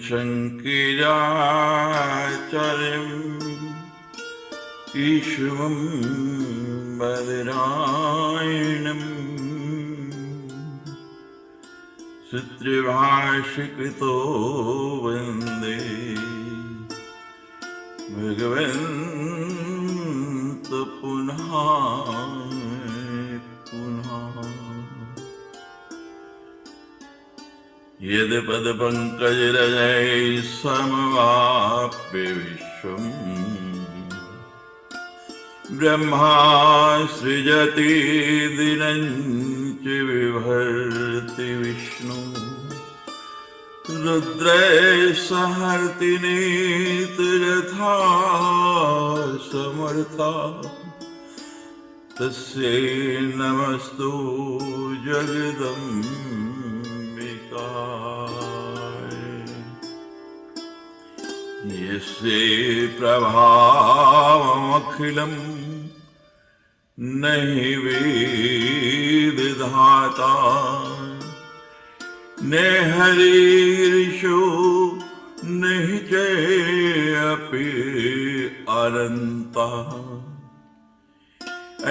शङ्कराचार्यम् ईश्वरं बादरायणम् सूत्रभाष्यकृतो वन्दे भगवन्तो पुनः पुनः। यद्पदपङ्कजरजै समवाप्य विश्वम् ब्रह्मा सृजति दिनं च बिभर्ति विष्णु रुद्रैः सहर्ति नेत्रयथा समर्था तस्यै नमस्तु जगदम्बिकाय। यस्य प्रभावमखिलं न हि वेदधाता न हरिर्षो न हि चेऽपि अनन्तः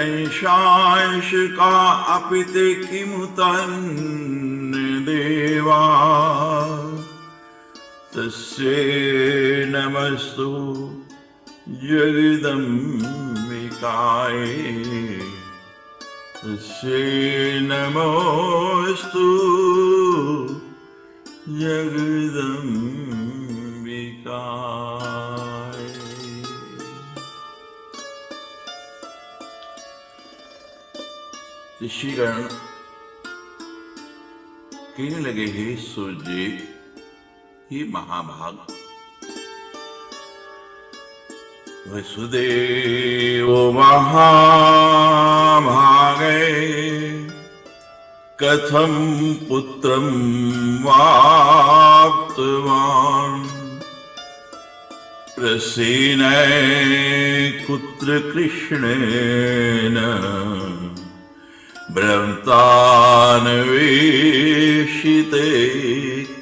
अंशांशका अपि ते किमुतन् देवा तस्यै नमस्तु जगदम्बिकाय। तस्यै नमोस्तु जगदम्बिकाय। ऋषिगण कहने लगे, हे सूर्य, हे महाभाग, वसुदेव महाभागे कथं पुत्रं वाप्तवान् प्रसीनय कुत्र कृष्णेन ब्रह्मतान्वेषिते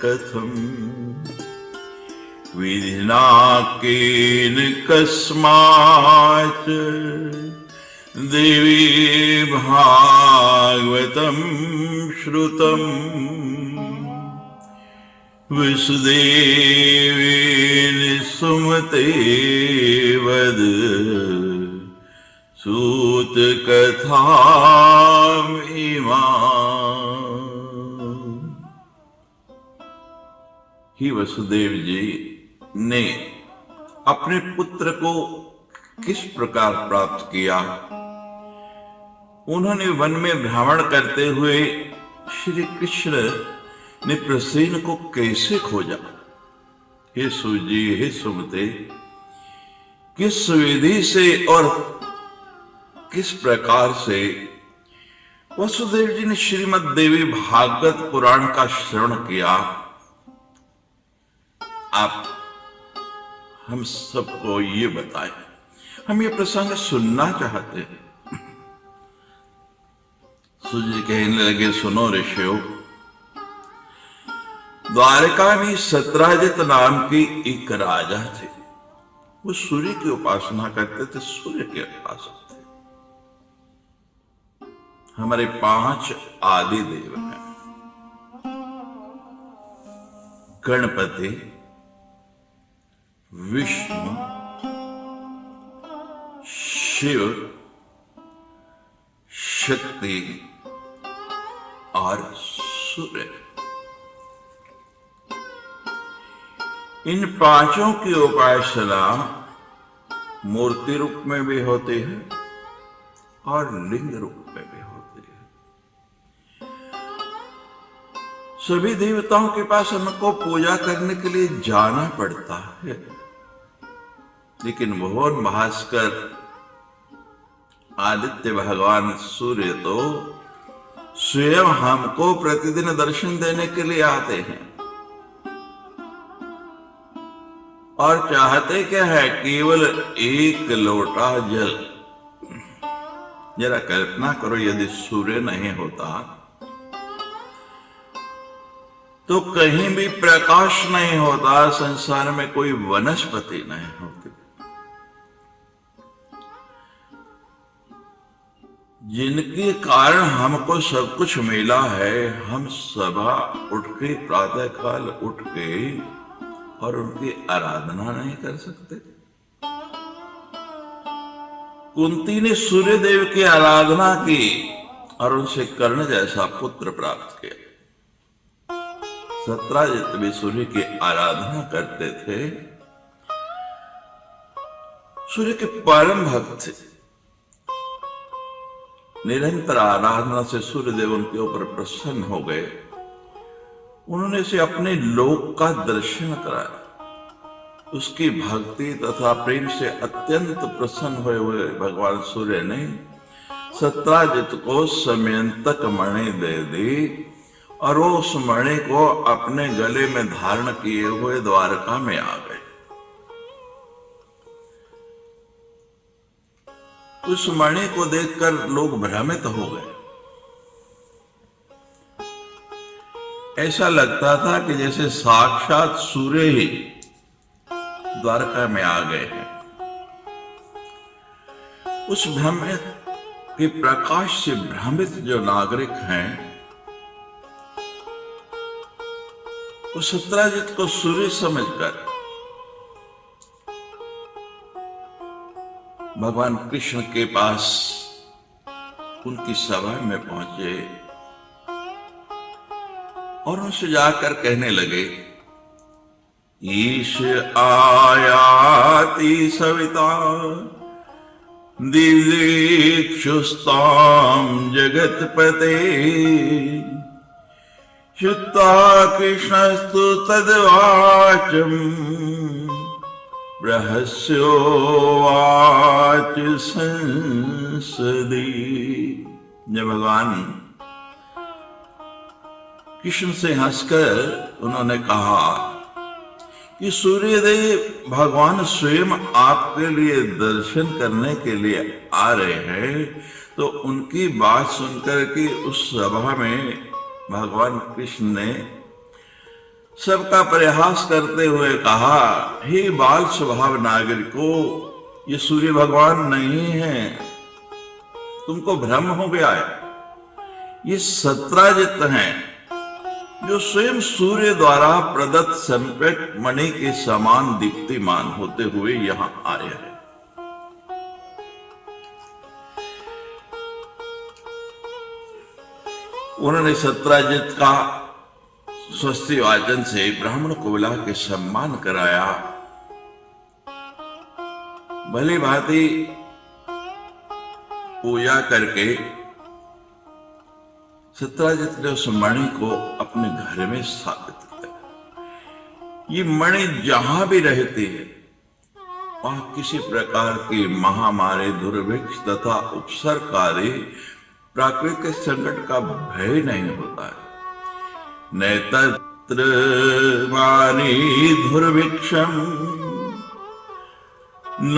कथम् विधिना केन कस्माच्च देवी भागवतं श्रुतम् वसुदेवेन सुमते वद सूतकथामिमाम्। ही वसुदेव जी ने अपने पुत्र को किस प्रकार प्राप्त किया, उन्होंने वन में भ्रमण करते हुए श्री कृष्ण ने प्रसेन को कैसे खोजा। हे सूजी, हे सुमते, किस विधि से और किस प्रकार से वसुदेव जी ने श्रीमद् देवी भागवत पुराण का श्रवण किया, आप हम सबको ये बताएं। हम ये प्रसंग सुनना चाहते हैं। सूर्य कहने लगे, सुनो ऋषियों, द्वारका में सत्राजित नाम की एक राजा थे। वो सूर्य की उपासना करते थे, सूर्य के उपासक थे। हमारे 5 आदि देव हैं, गणपति, विष्णु, शिव, शक्ति और सूर्य। इन 5 की उपासना मूर्ति रूप में भी होती है और लिंग रूप में भी होती है। सभी देवताओं के पास हमको पूजा करने के लिए जाना पड़ता है, लेकिन भुवन भास्कर आदित्य भगवान सूर्य तो स्वयं हमको प्रतिदिन दर्शन देने के लिए आते हैं और चाहते क्या है, केवल 1 लोटा जल। जरा कल्पना करो, यदि सूर्य नहीं होता तो कहीं भी प्रकाश नहीं होता, संसार में कोई वनस्पति नहीं होती। जिनके कारण हमको सब कुछ मिला है, हम सुबह उठ के, प्रातः काल उठ के और उनकी आराधना नहीं कर सकते। कुंती ने सूर्य देव की आराधना की और उनसे कर्ण जैसा पुत्र प्राप्त किया। सत्राजित भी सूर्य की आराधना करते थे, सूर्य के परम भक्त थे। निरंतर आराधना से सूर्य देव उनके ऊपर प्रसन्न हो गए। उन्होंने से अपने लोक का दर्शन कराया। उसकी भक्ति तथा प्रेम से अत्यंत प्रसन्न हुए भगवान सूर्य ने सत्राजित को समयंतक मणि दे दी और वो उस मणि को अपने गले में धारण किए हुए द्वारका में आ गए। उस मणि को देखकर लोग भ्रमित हो गए। ऐसा लगता था कि जैसे साक्षात सूर्य ही द्वारका में आ गए हैं। उस भ्रमित के प्रकाश से भ्रमित जो नागरिक हैं, वो सत्राजित को सूर्य समझकर भगवान कृष्ण के पास उनकी सभा में पहुंचे और उनसे जाकर कहने लगे, ईश आयाति सविता दिव्येक्षुस्तां जगत्पते श्रुत्वा कृष्णस्तु तद्वाचम् रहस्योवाच संसदि। जब भगवान कृष्ण से हंसकर उन्होंने कहा कि सूर्यदेव भगवान स्वयं आपके लिए दर्शन करने के लिए आ रहे हैं, तो उनकी बात सुनकर के उस सभा में भगवान कृष्ण ने सबका परिहास करते हुए कहा, हे बाल स्वभाव नागरिकों, ये सूर्य भगवान नहीं है, तुमको भ्रम हो गया है। ये सत्राजित हैं जो स्वयं सूर्य द्वारा प्रदत्त संपेट मणि के समान दीप्तिमान होते हुए यहां आए हैं। उन्होंने सत्राजित का स्वस्ति वाचन से ब्राह्मण को बुला के सम्मान कराया। भली भांति पूजा करके सत्राजित ने उस मणि को अपने घर में स्थापित किया। ये मणि जहां भी रहती है, वहां किसी प्रकार की महामारी, दुर्भिक्ष तथा उपसर्गकारी प्राकृतिक संकट का भय नहीं होता है। नैतत्र मानी दुर्भिक्षम न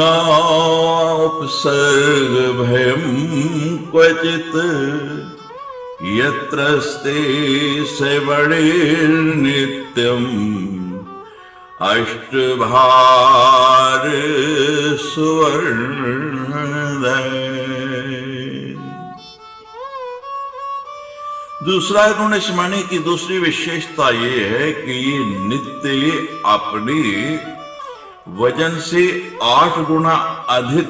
उपसर्ग भयम क्वचित यत्रस्ते श्रवणेर्नित्यम् अष्टभार सुवर्णदय। दूसरा गुण इस मणि की दूसरी विशेषता ये है कि ये नित्य अपनी वजन से 8 गुना अधिक,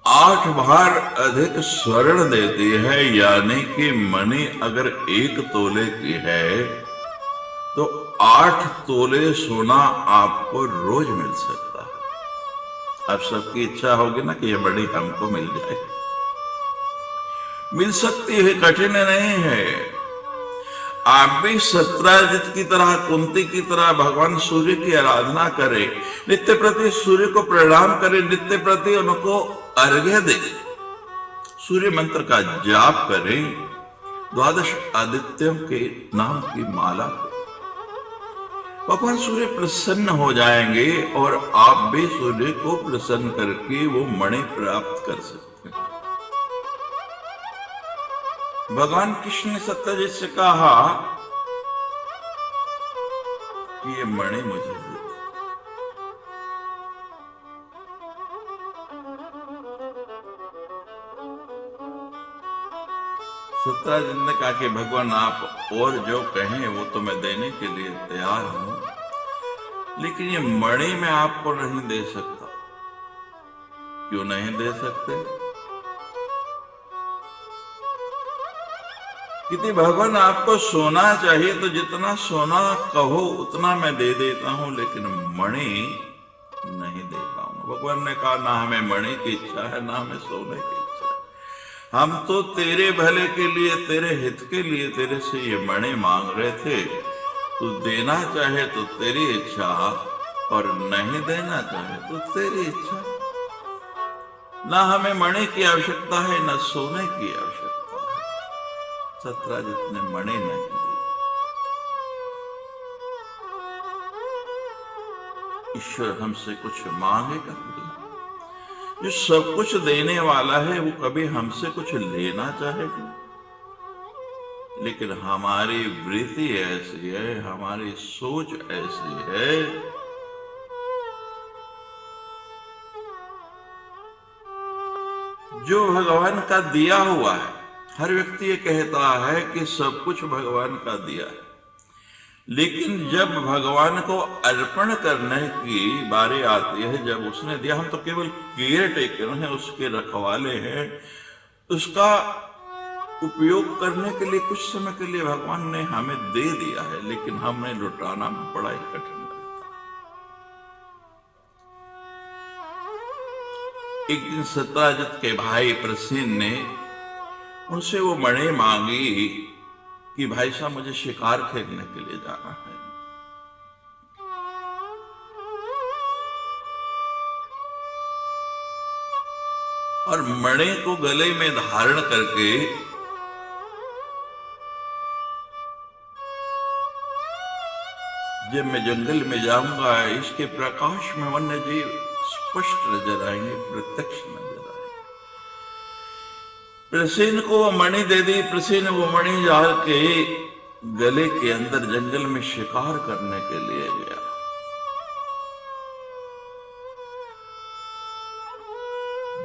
8 भार अधिक स्वर्ण देती है। यानी कि मणि अगर 1 तोले की है तो 8 तोले सोना आपको रोज मिल सकता है। अब सबकी इच्छा होगी ना कि यह मणि हमको मिल जाए। मिल सकती है, कठिन नहीं है। आप भी सत्राजित की तरह, कुंती की तरह भगवान सूर्य की आराधना करें, नित्य प्रति सूर्य को प्रणाम करें, नित्य प्रति उनको अर्घ्य दें, सूर्य मंत्र का जाप करें, 12 आदित्यों के नाम की माला करें। भगवान सूर्य प्रसन्न हो जाएंगे और आप भी सूर्य को प्रसन्न करके वो मणि प्राप्त कर सकते हैं। भगवान कृष्ण ने सत्यजित से कहा कि ये मणि मुझे दे दे। सत्यजित ने कहा कि भगवान आप और जो कहें वो तो मैं देने के लिए तैयार हूं, लेकिन ये मणि मैं आपको नहीं दे सकता। क्यों नहीं दे सकते? कि भगवान आपको सोना चाहिए तो जितना सोना कहो उतना मैं दे देता हूं, लेकिन मणि नहीं दे पाऊंगा। भगवान ने कहा ना हमें मणि की इच्छा है ना हमें सोने की इच्छा है, हम तो तेरे भले के लिए, तेरे हित के लिए तेरे से ये मणि मांग रहे थे। तू देना चाहे तो तेरी इच्छा, और नहीं देना चाहे तो तेरी इच्छा। ना हमें मणि की आवश्यकता है ना सोने की आवश्यकता है। सत्यजित ने मणि नहीं दी। ईश्वर हमसे कुछ मांगेगा? जो सब कुछ देने वाला है वो कभी हमसे कुछ लेना चाहेगा? लेकिन हमारी वृत्ति ऐसी है, हमारी सोच ऐसी है जो भगवान का दिया हुआ है। हर व्यक्ति ये कहता है कि सब कुछ भगवान का दिया है, लेकिन जब भगवान को अर्पण करने की बारी आती है, जब उसने दिया, हम तो केवल केयर टेकर हैं, उसके रखवाले हैं। उसका उपयोग करने के लिए कुछ समय के लिए भगवान ने हमें दे दिया है, लेकिन हमें लुटाना बड़ा ही कठिन लगता है। एक दिन सत्यजित के भाई प्रसेन ने उनसे वो मणि मांगी कि भाई साहब मुझे शिकार खेलने के लिए जाना है। और मणि को गले में धारण करके जब मैं जंगल में जाऊंगा, इसके प्रकाश में वन्य जीव स्पष्ट नजर आएंगे, प्रत्यक्ष नजर आएंगे। प्रसेन को वो मणि दे दी। प्रसेन वो मणि डाल के गले के अंदर जंगल में शिकार करने के लिए गया।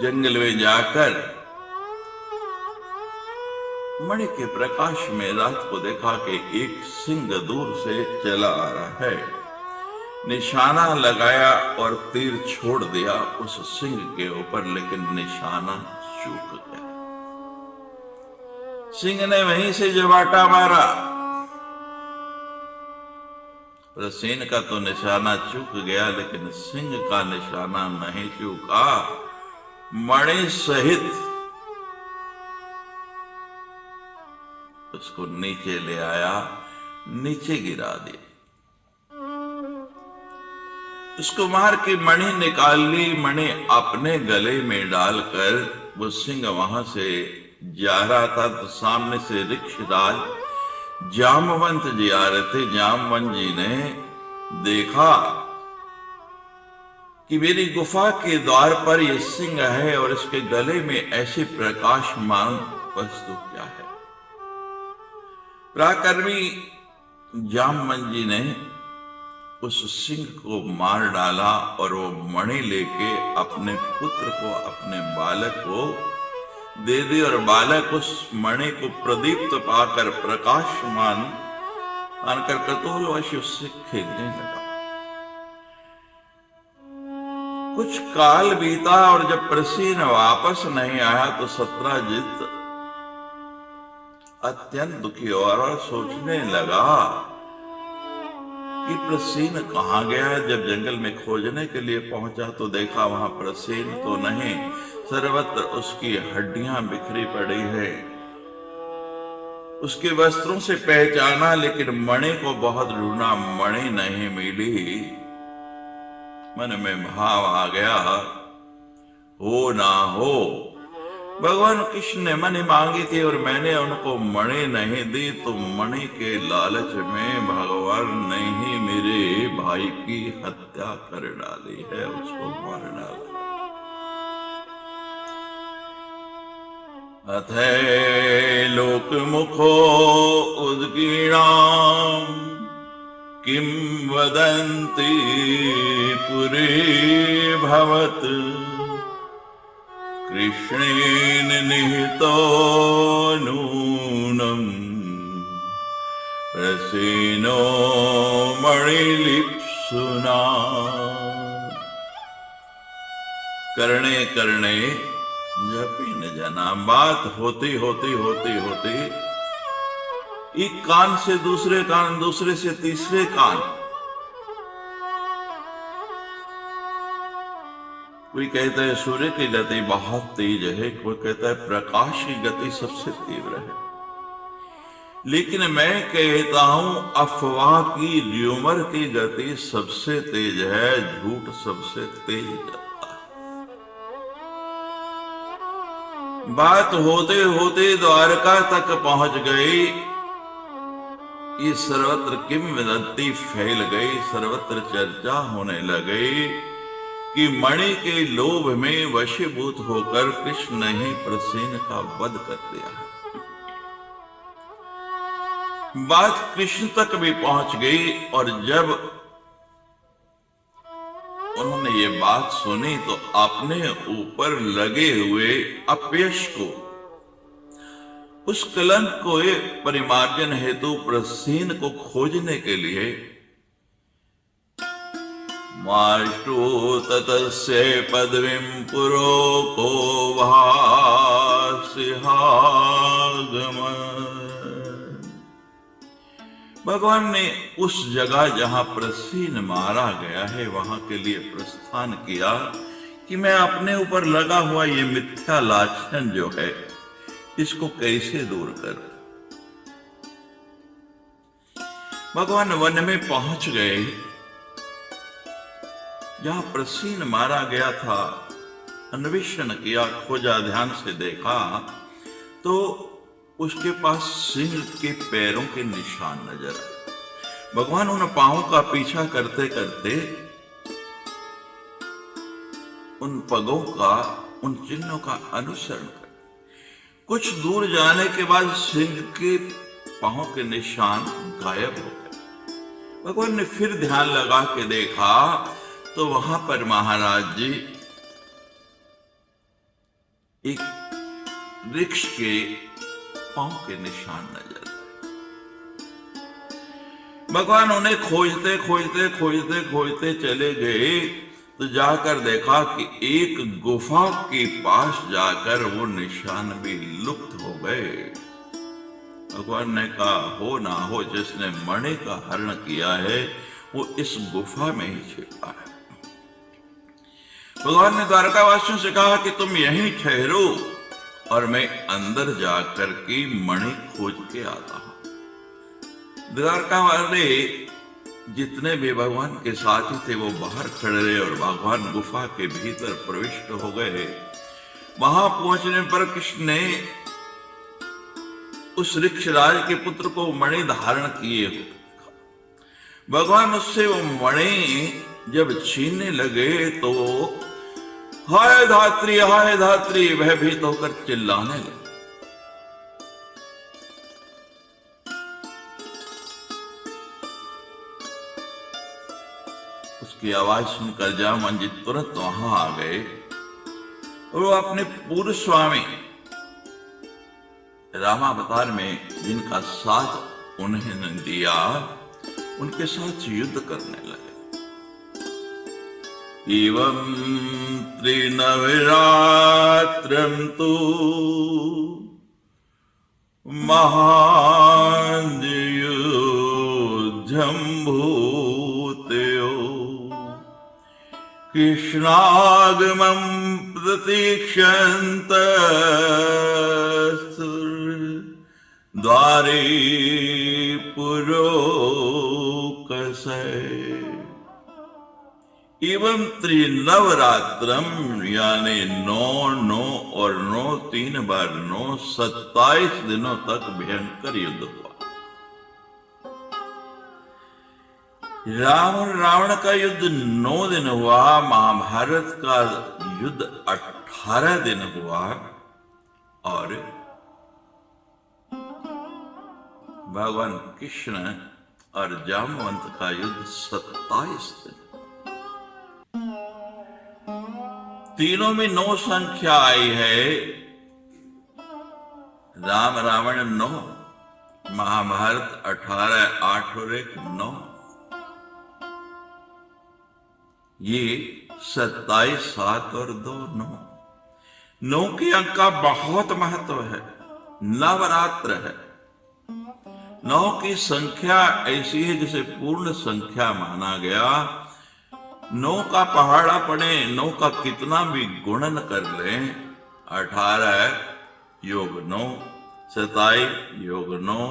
जंगल में जाकर मणि के प्रकाश में रात को देखा कि एक सिंह दूर से चला आ रहा है। निशाना लगाया और तीर छोड़ दिया उस सिंह के ऊपर, लेकिन निशाना चूक गया। सिंह ने वहीं से जवाटा मारा। प्रसेन का तो निशाना चूक गया, लेकिन सिंह का निशाना नहीं चूका। मणि सहित उसको नीचे ले आया, नीचे गिरा दिया। उसको मार के मणि निकाल ली। मणि अपने गले में डालकर वो सिंह वहां से जा रहा था, तो सामने से ऋक्षराज जामवंत जी आ रहे थे। जामवंत जी ने देखा कि मेरी गुफा के द्वार पर यह सिंह है और इसके गले में ऐसी प्रकाशमान वस्तु क्या है। पराक्रमी जामवंत जी ने उस सिंह को मार डाला और वो मणि लेके अपने पुत्र को, अपने बालक को दे दी। और बालक उस मणि को प्रदीप्त पाकर, प्रकाशमान आकर कौतूहलवश उससे खेलने लगा। कुछ काल बीता और जब प्रसेन वापस नहीं आया तो सत्यजित अत्यंत दुखी हुआ और सोचने लगा कि प्रसेन कहां गया। जब जंगल में खोजने के लिए पहुंचा तो देखा वहां प्रसेन तो नहीं, सर्वत्र उसकी हड्डियां बिखरी पड़ी है। उसके वस्त्रों से पहचाना, लेकिन मणि को बहुत ढूंढा, मणि नहीं मिली। मन में भाव आ गया, हो ना हो, भगवान कृष्ण ने मणि मांगी थी और मैंने उनको मणि नहीं दी, तो मणि के लालच में भगवान ने ही मेरे भाई की हत्या कर डाली है, उसको मार डाला। अथै लोक मुखो उद्गीणाम किं वदन्ति पुरे भवत् कृष्णेन निहितो नूनम् रसेनो मणिलिप्सुना। करणे करणे जपी न जाना। बात होती होती होती होती एक कान से दूसरे कान, दूसरे से तीसरे कान, कोई कहता है सूर्य की गति बहुत तेज है, कोई कहता है प्रकाश की गति सबसे तीव्र है, लेकिन मैं कहता हूं अफवाह की, र्यूमर की गति सबसे तेज है, झूठ सबसे तेज जाता है। बात होते होते द्वारका तक पहुंच गई। ये सर्वत्र किंवदंती फैल गई, सर्वत्र चर्चा होने लगी कि मणि के लोभ में वशीभूत होकर कृष्ण ने ही प्रसेन का वध कर दिया है। बात कृष्ण तक भी पहुंच गई और जब उन्होंने ये बात सुनी तो अपने ऊपर लगे हुए अपयश को, उस कलंक को परिमार्जन हेतु प्रसेन को खोजने के लिए माष्टो ततस्य पदवीं पुरो को भासिहागम। भगवान ने उस जगह जहां प्रसेन मारा गया है वहां के लिए प्रस्थान किया कि मैं अपने ऊपर लगा हुआ ये मिथ्या लाछन जो है इसको कैसे दूर करूं। भगवान वन में पहुंच गए। जहां प्रसेन मारा गया था, अन्वेषण किया, खोजा, ध्यान से देखा तो उसके पास सिंह के पैरों के निशान नजर आए। भगवान उन पांवों का पीछा करते करते उन पगों का, उन चिन्हों का अनुसरण कर कुछ दूर जाने के बाद सिंह के पांवों के निशान गायब हो गए। भगवान ने फिर ध्यान लगा के देखा तो वहां पर महाराज जी एक वृक्ष के पांव के निशान नजर आए। भगवान उन्हें खोजते खोजते खोजते खोजते चले गए तो जाकर देखा कि एक गुफा के पास जाकर वो निशान भी लुप्त हो गए। भगवान ने कहा हो ना हो, जिसने मणि का हरण किया है वो इस गुफा में ही छिपा है। भगवान ने द्वारकावासियों से कहा कि तुम यहीं ठहरो और मैं अंदर जाकर के मणि खोज के आता हूं। द्वारका वाले जितने भी भगवान के साथी थे वो बाहर खड़े रहे और भगवान गुफा के भीतर प्रविष्ट हो गए। वहां पहुंचने पर कृष्ण ने उस ऋक्षराज के पुत्र को मणि धारण किए हो। भगवान उससे वो मणि जब छीनने लगे तो हाय धात्री भयभीत होकर चिल्लाने लगे। उसकी आवाज सुनकर जामवंत तुरंत वहां आ गए और वो अपने पूर्व स्वामी रामावतार में जिनका साथ उन्हें दिया उनके साथ युद्ध करने लगे। एवं त्रिनवरात्रं तु महायुद्धं भूतयो कृष्णागमं प्रतीक्षन्तः द्वारे पुरोकसे। एवं त्रिनवरात्रम यानी 9 और 9 3 बार 9 27 दिनों तक भयंकर युद्ध हुआ। राम और रावण का युद्ध 9 दिन हुआ। महाभारत का युद्ध 18 दिन हुआ और भगवान कृष्ण और जामवंत का युद्ध 27 दिन। तीनों में 9 संख्या आई है। राम रावण 9, महाभारत 18, 8 और 1 9। ये 27, 7 और 2 9। 9 के अंक का बहुत महत्व है। नवरात्र है। 9 की संख्या ऐसी है जिसे पूर्ण संख्या माना गया। 9 का पहाड़ा पड़े, 9 का कितना भी गुणन कर लें, 18 योग 9, 27 योग 9,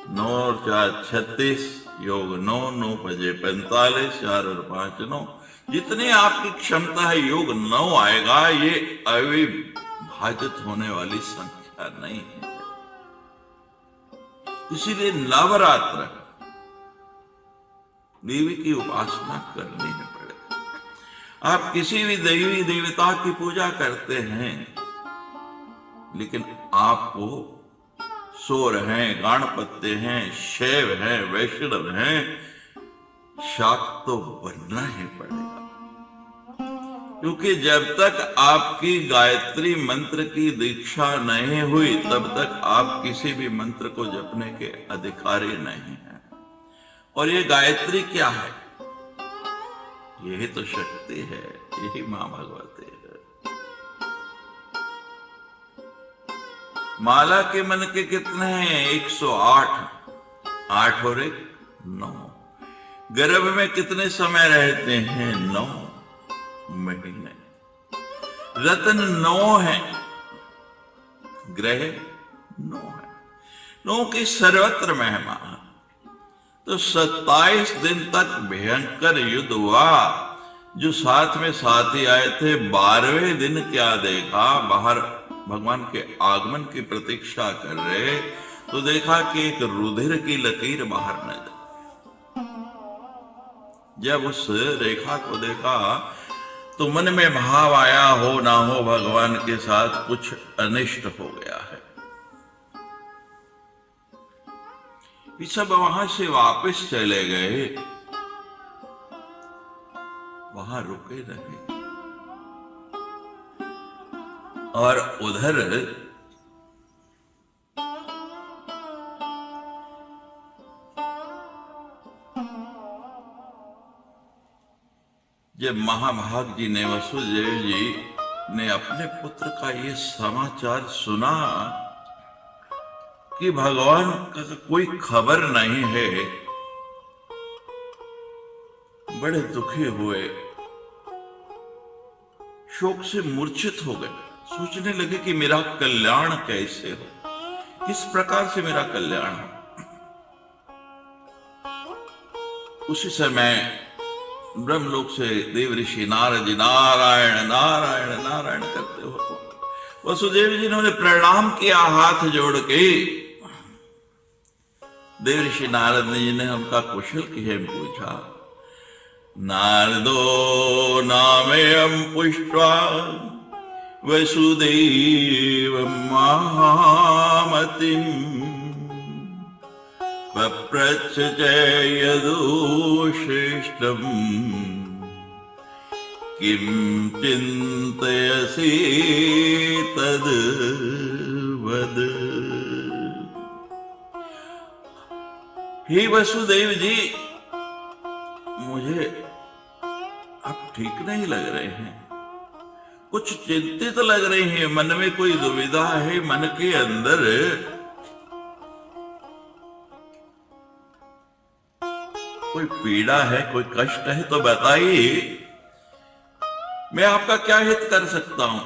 9 और 4 36 योग 9, 9 5 45, 4 और 5 9। जितनी आपकी क्षमता है योग 9 आएगा। ये अविभाजित होने वाली संख्या नहीं है। इसीलिए नवरात्र देवी की उपासना करनी है पड़ेगा। आप किसी भी देवी देवता की पूजा करते हैं, लेकिन आपको सौर हैं, गणपत्य हैं, शैव हैं, वैष्णव हैं, शाक्त तो बनना ही पड़ेगा। क्योंकि जब तक आपकी गायत्री मंत्र की दीक्षा नहीं हुई, तब तक आप किसी भी मंत्र को जपने के अधिकारी नहीं हैं। और ये गायत्री क्या है? यही तो शक्ति है, यही मां भगवती है। माला के मन के कितने हैं? 108, 8 और 1 9। गर्भ में कितने समय रहते हैं? 9 महीने। रत्न 9 है, ग्रह 9 है। 9 की सर्वत्र महिमा है। तो 27 दिन तक भयंकर युद्ध हुआ। जो साथ में साथी आए थे, 12वें दिन क्या देखा? बाहर भगवान के आगमन की प्रतीक्षा कर रहे, तो देखा कि एक रुधिर की लकीर बाहर नजर। जब उस रेखा को देखा तो मन में भाव आया, हो ना हो भगवान के साथ कुछ अनिष्ट हो गया है। ये सब वहां से वापस चले गए, वहां रुके रहे। और उधर जब महाभाग जी ने, वसुदेव जी ने अपने पुत्र का ये समाचार सुना कि भगवान का कोई खबर नहीं है, बड़े दुखी हुए, शोक से मूर्छित हो गए। सोचने लगे कि मेरा कल्याण कैसे हो, किस प्रकार से मेरा कल्याण हो। उसी समय ब्रह्मलोक से देव ऋषि नारद जी नारायण नारायण नारायण करते हो वसुदेव जी ने प्रणाम किया हाथ जोड़ के। देव ऋषि नारद जी ने उनका कुशल किहेम पूछा। नारदो नामयं पुष्ट्वा वसुदेव महामतिम् पप्रच्छ च यदुश्रेष्ठम् किं चिन्तयसि तद् वद। हे वसुदेव जी, मुझे अब ठीक नहीं लग रहे हैं, कुछ चिंतित लग रही है, मन में कोई दुविधा है, मन के अंदर कोई पीड़ा है, कोई कष्ट है, तो बताइए, मैं आपका क्या हित कर सकता हूं।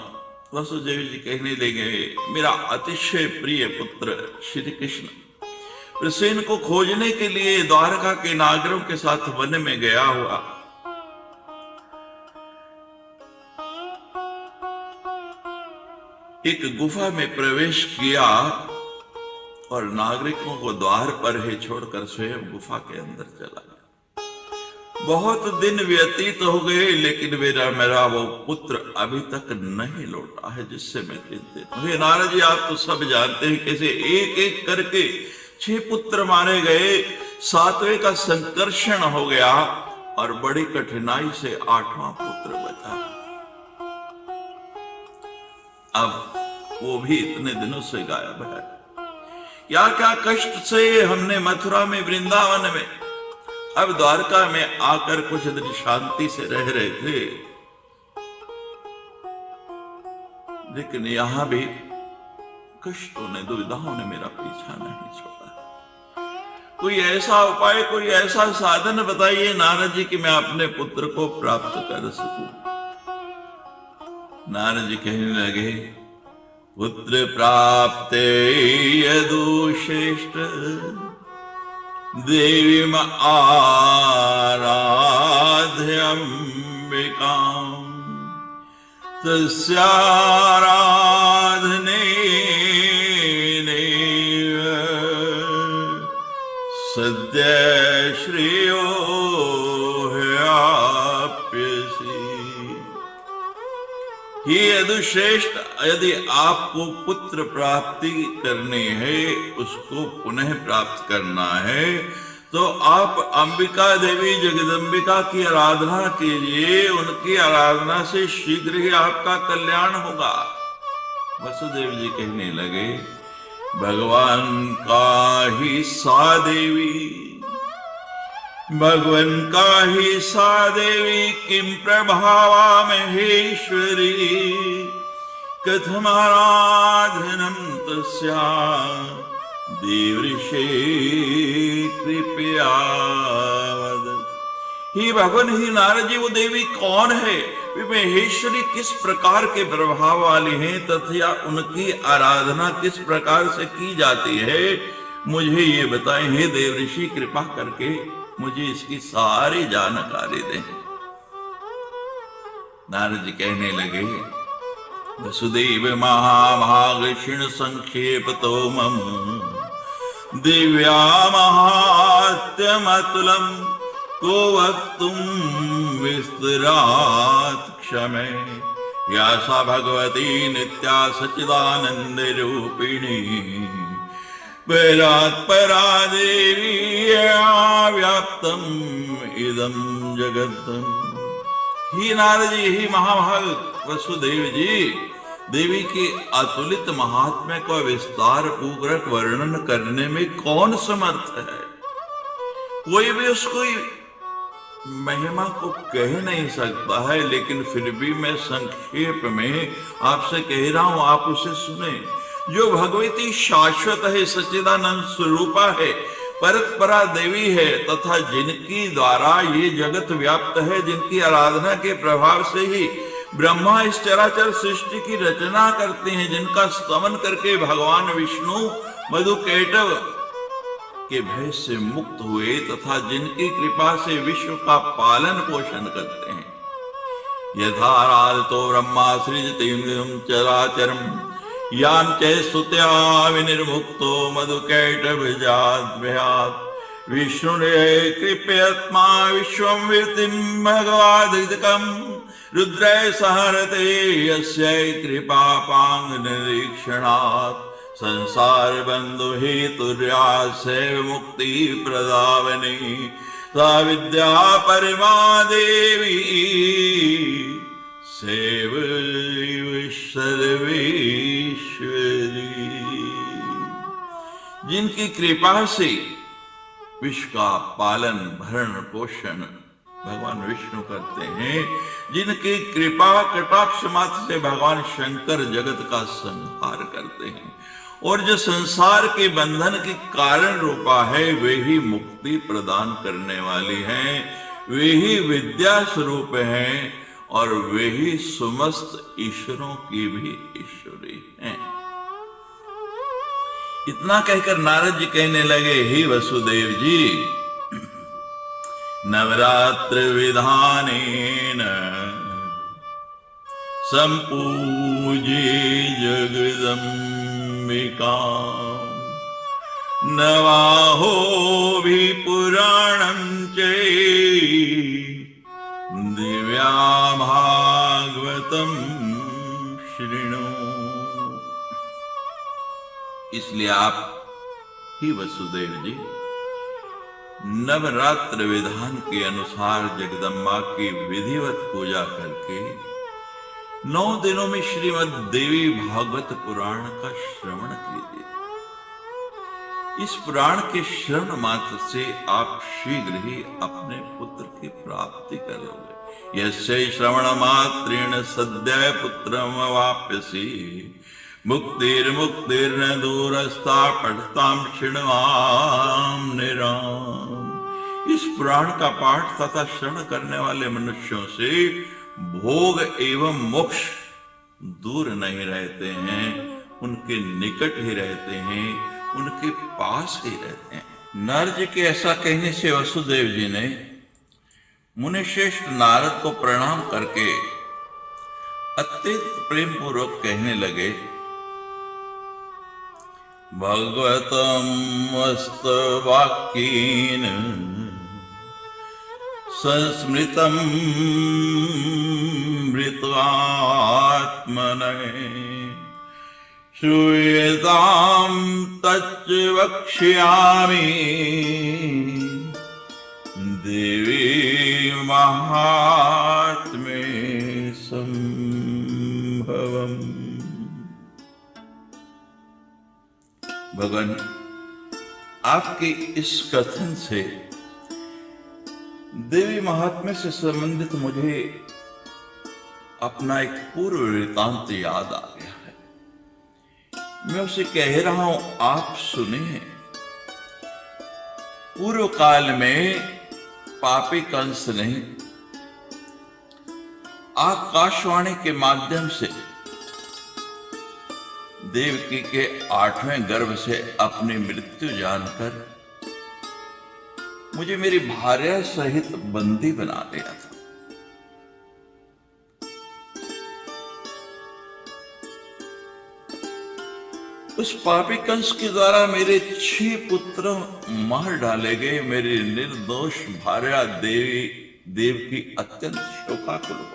वसुदेव जी कहने लगे, मेरा अतिशय प्रिय पुत्र श्री कृष्ण प्रसेन को खोजने के लिए द्वारका के नागरों के साथ वन में गया हुआ। एक गुफा में प्रवेश किया और नागरिकों को द्वार पर ही छोड़कर स्वयं गुफा के अंदर चला गया। बहुत दिन व्यतीत हो गए, लेकिन मेरा वो पुत्र अभी तक नहीं लौटा है, जिससे मैं चिंतित हूं। नारद जी, आप तो सब जानते हैं कैसे एक एक करके 6 पुत्र मारे गए, सातवें का संकर्षण हो गया और बड़ी कठिनाई से आठवां पुत्र बचा। अब वो भी इतने दिनों से गायब है। क्या क्या कष्ट से हमने मथुरा में, वृंदावन में, अब द्वारका में आकर कुछ दिन शांति से रह रहे थे, लेकिन यहां भी कष्टों ने, दुविधाओं ने मेरा पीछा नहीं छोड़ा। कोई ऐसा उपाय, कोई ऐसा साधन बताइए नारद जी कि मैं अपने पुत्र को प्राप्त कर सकूं। नारद जी कहने लगे, पुत्र प्राप्ते यदुश्रेष्ठ देवीम आराध्यम्बिकाम् तस्याराधने सद्य श्रेयो ह्याप्यसि। हे यदुश्रेष्ठ, यदि आपको पुत्र प्राप्ति करनी है, उसको पुनः प्राप्त करना है, तो आप अंबिका देवी जगदंबिका की आराधना कीजिए। उनकी आराधना से शीघ्र ही आपका कल्याण होगा। वसुदेव जी कहने लगे, भगवान का ही सा देवी, भगवान का ही सा देवी, किम प्रभावा महेश्वरी, कथमाराधनम तस्या देवऋषे कृपया वद। ही भगवान, ही नारद जी, वो देवी कौन है, वे महेश्वरी किस प्रकार के प्रभाव वाली हैं तथा उनकी आराधना किस प्रकार से की जाती है, मुझे ये बताएं। हे देवऋषि, कृपा करके मुझे इसकी सारी जानकारी दें। नारद जी कहने लगे, वसुदेव महाभाग क्षीण संक्षेप तो मम दिव्या महात्म्यमतुलम् को वक्तुम विस्तरात् क्षमे। या सा भगवती नित्या सच्चिदानंद रूपिणी परात् परा देवी व्याप्तम इदं जगत्। ही नारद जी, ही महाभाग वसुदेव जी, देवी के अतुलित महात्म्य का विस्तार पूर्वक वर्णन करने में कौन समर्थ है। कोई भी उसको महिमा को कह नहीं सकता है, लेकिन फिर भी मैं संक्षेप में आपसे कह रहा हूं, आप उसे सुने। जो भगवती शाश्वत है, सच्चिदानंद स्वरूपा है, परतपरा देवी है, तथा जिनकी द्वारा ये जगत व्याप्त है, जिनकी आराधना के प्रभाव से ही ब्रह्मा इस चराचर सृष्टि की रचना करते हैं, जिनका स्तमन करके भगवान विष्णु मधुकैटभ के भय से मुक्त हुए, तथा जिनकी कृपा से विश्व का पालन पोषण करते हैं। यथा राजतो ब्रह्मा सृजति चराचरम् यां च स्तुत्या विनिर्मुक्तो मधुकैटभजाद्भयात् विष्णुरे कृपयात्मा विश्वं विरतिं भगवादिकम् रुद्रै सहरते यस्यै कृपापांग निरीक्षणात् संसार बंधु हेतुर्यासैव मुक्ति प्रदावने सा विद्या परमा देवी सेव सर्वेश्वरी। जिनकी कृपा से विश्व का पालन भरण पोषण भगवान विष्णु करते हैं, जिनकी कृपा कटाक्ष मात्र से भगवान शंकर जगत का संहार करते हैं, और जो संसार के बंधन के कारण रूपा है, वे ही मुक्ति प्रदान करने वाली हैं, वे ही विद्या स्वरूप हैं, और वे ही समस्त ईश्वरों की भी ईश्वरी हैं। इतना कहकर नारद जी कहने लगे, हे वसुदेव जी, नवरात्र विधानेन संपूजे जगदम्बिका नवाहो भी पुराणं च दिव्या भागवतम शृणु। इसलिए आप ही वसुदेव जी नवरात्र विधान के अनुसार जगदम्बा की विधिवत पूजा करके 9 दिनों में श्रीमद् देवी भागवत पुराण का श्रवण कीजिए। इस पुराण के श्रवण मात्र से आप शीघ्र ही अपने पुत्र की प्राप्ति करोगे। यस्य श्रवण मात्रेण सद्य पुत्रम अवाप्यसि मुक्तिर्मुक्तिर्न दूरस्था पठताम शृण्वाम निराम। इस पुराण का पाठ तथा श्रवण करने वाले मनुष्यों से भोग एवं मोक्ष दूर नहीं रहते हैं, उनके निकट ही रहते हैं, उनके पास ही रहते हैं। नारद जी के ऐसा कहने से वसुदेव जी ने मुनिश्रेष्ठ नारद को प्रणाम करके अत्यंत प्रेम पूर्वक कहने लगे, भगवतम वस्तवाक्येन संस्मृतम मृत्वात्मने श्रूयतां तच्च वक्ष्यामि देवी महात्म्ये संभवम्। भगवान, आपके इस कथन से देवी महात्म्य से संबंधित मुझे अपना एक पूर्व वृत्तांत याद आ गया है। मैं उसे कह रहा हूं, आप सुनिए। पूर्व काल में पापी कंस ने आकाशवाणी के माध्यम से देवकी के 8वें गर्भ से अपनी मृत्यु जानकर मुझे मेरी भार्या सहित बंदी बना लिया था। उस पापी कंस के द्वारा मेरे 6 पुत्र मार डाले गए। मेरी निर्दोष भार्या देवकी अत्यंत शोकाकुल हो गई,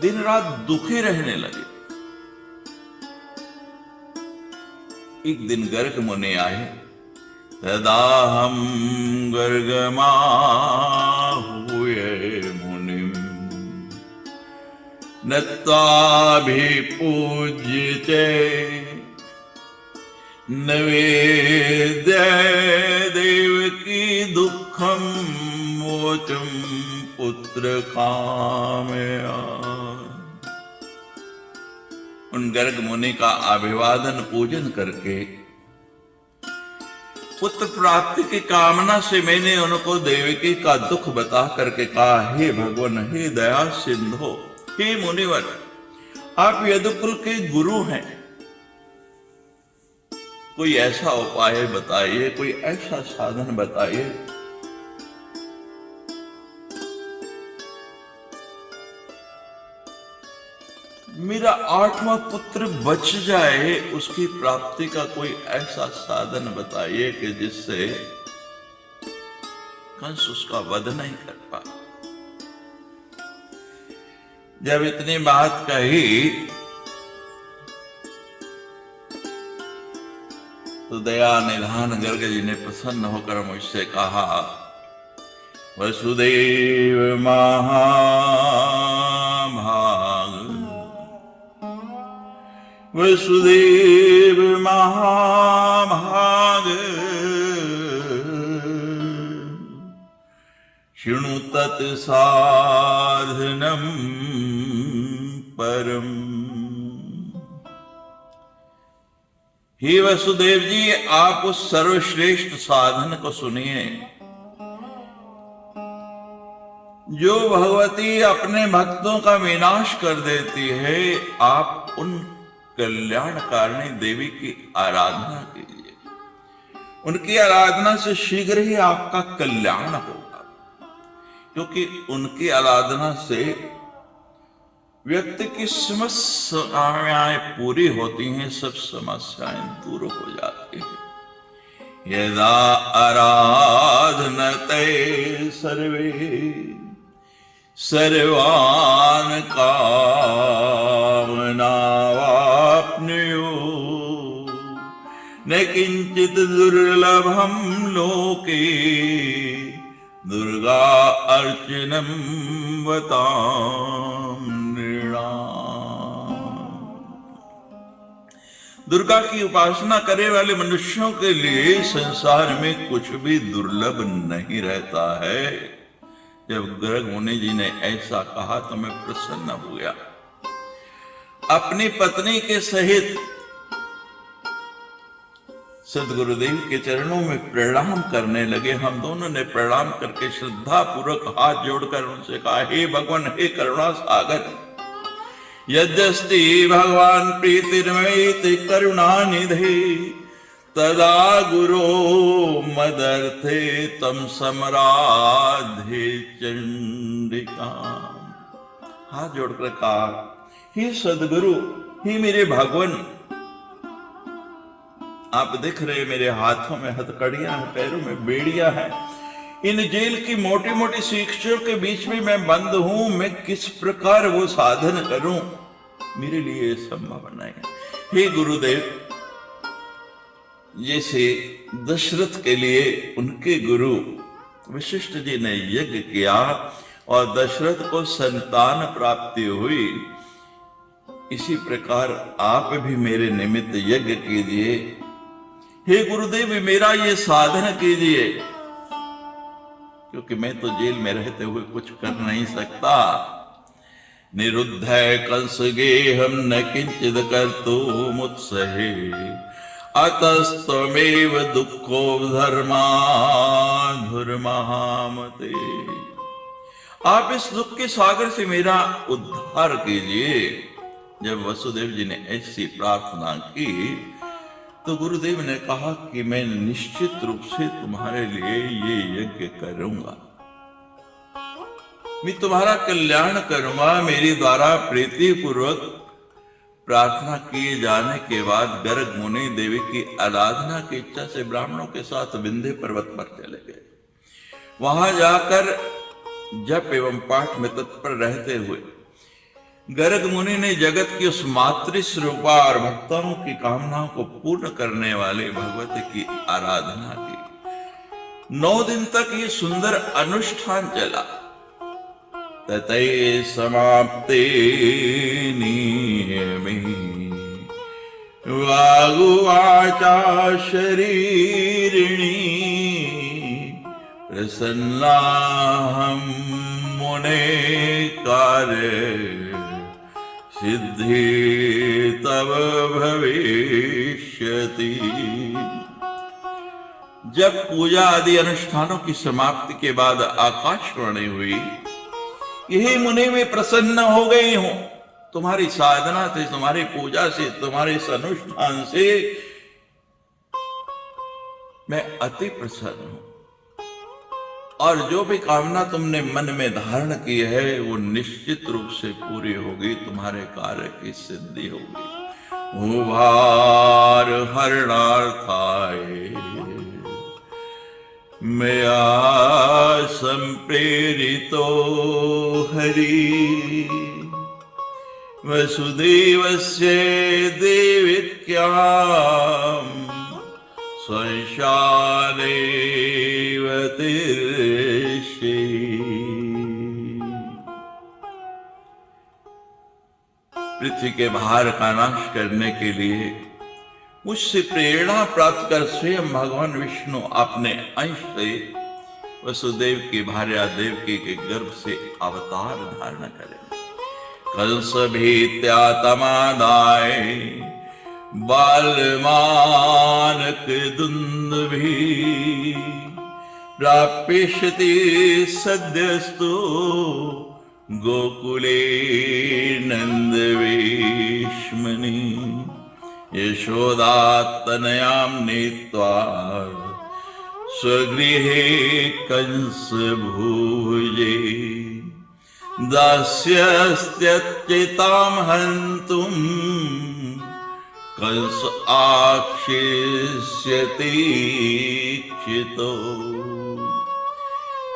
दिन रात दुखी रहने लगे। एक दिन गर्ग मुनि आए। तदाहम गर्गमाहुये मुनिम नत्वाभिपूज्यते नवेद्य देवकी दुःखम मोचम पुत्र कामया। उन गर्ग मुनि का अभिवादन पूजन करके पुत्र प्राप्ति की कामना से मैंने उनको देवकी का दुख बता करके कहा, हे भगवान, हे दया सिंधो, हे मुनिवर, आप यदुकुल के गुरु हैं, कोई ऐसा उपाय बताइए, कोई ऐसा साधन बताइए मेरा 8वां पुत्र बच जाए। उसकी प्राप्ति का कोई ऐसा साधन बताइए कि जिससे कंस उसका वध नहीं कर पाए। जब इतनी बात कही तो दया निधान गर्ग जी ने प्रसन्न होकर मुझसे कहा, वसुदेव महाभाग, वसुदेव महाभाग, शृणु तत्साधनं परम। हे वसुदेव जी, आप उस सर्वश्रेष्ठ साधन को सुनिए जो भगवती अपने भक्तों का विनाश कर देती है। आप उन कल्याणकारिणी देवी की आराधना कीजिए, उनकी आराधना से शीघ्र ही आपका कल्याण होगा, क्योंकि उनकी आराधना से व्यक्ति की समस्त समस्याएं पूरी होती हैं, सब समस्याएं दूर हो जाती हैं। यदा आराधनते सर्वे सर्वान् कामनावाप्नुयुः न किंचित दुर्लभम लोके दुर्गा अर्चनम वताम नृणाम। दुर्गा की उपासना करने वाले मनुष्यों के लिए संसार में कुछ भी दुर्लभ नहीं रहता है। जब गर्ग मुनि जी ने ऐसा कहा तो मैं प्रसन्न हुआ। अपनी पत्नी के सहित सदगुरुदेव के चरणों में प्रणाम करने लगे। हम दोनों ने प्रणाम करके श्रद्धा पूर्वक हाथ जोड़कर उनसे कहा, हे भगवान, हे करुणा सागर, यद्यस्ति भगवान प्रीतिर्मयि करुणा निधे तदा गुरो मदर्थे तम समराधे चंडिका। हाथ जोड़कर कहा, हे सदगुरु, हे मेरे भगवान, आप देख रहे मेरे हाथों में हथकड़ियां हैं, पैरों में बेड़ियां हैं। इन जेल की मोटी मोटी शिक्षों के बीच में मैं बंद हूं। मैं किस प्रकार वो साधन करूं, मेरे लिए संभव नहीं। हे गुरुदेव, जैसे दशरथ के लिए उनके गुरु वशिष्ठ जी ने यज्ञ किया और दशरथ को संतान प्राप्ति हुई, इसी प्रकार आप भी मेरे निमित्त यज्ञ कीजिए। हे गुरुदेव, मेरा ये साधन कीजिए, क्योंकि मैं तो जेल में रहते हुए कुछ कर नहीं सकता। निरुद्ध कंस गेहम न किंचित कर्तुमुत्सहे अतस्तमेव दुःखो धर्मा धुर्महामते। आप इस दुख के सागर से मेरा उद्धार कीजिए। जब वसुदेव जी ने ऐसी प्रार्थना की तो गुरुदेव ने कहा कि मैं निश्चित रूप से तुम्हारे लिए ये यज्ञ करूंगा, मैं तुम्हारा कल्याण करूंगा। मेरे द्वारा प्रीति पूर्वक प्रार्थना किए जाने के बाद गर्ग मुनि देवी की आराधना की इच्छा से ब्राह्मणों के साथ विंध्य पर्वत पर चले गए। वहां जाकर जप एवं पाठ में तत्पर रहते हुए गर्ग मुनि ने जगत की उस मातृ स्वरूपा और भक्तों की कामनाओं को पूर्ण करने वाले भगवती की आराधना की। 9 दिन तक ये सुंदर अनुष्ठान चला। ततै समाप्ते नियमे वागुवाचा शरीरिणी प्रसन्नाहं मुने कार्य सिद्धि तब भविष्यति। जब पूजा आदि अनुष्ठानों की समाप्ति के बाद आकाशवाणी हुई, यही मुनि में प्रसन्न हो गई हूं। तुम्हारी साधना से, तुम्हारी पूजा से, तुम्हारे इस अनुष्ठान से मैं अति प्रसन्न हूं, और जो भी कामना तुमने मन में धारण की है वो निश्चित रूप से पूरी होगी, तुम्हारे कार्य की सिद्धि होगी। उभार हरणार्थाय मया संप्रेरितो हरि वसुदेवस्य देविक्यां संशादेव तिष्ठि। पृथ्वी के भार का नाश करने के लिए मुझसे प्रेरणा प्राप्त कर स्वयं भगवान विष्णु अपने अंश से वसुदेव की भार्या देवकी के गर्भ से अवतार धारण करें। कंस भीत्या तमादाय बालमानक दुंदुभि प्राप्यति सद्यस्तु गोकुले नंद वेश्मनि यशोदातनयां नीत्वा स्वगृहे कंस भुजे दास्यस्त्यच्युतां हन्तुम् कंस आक्षेष्यति क्षितो।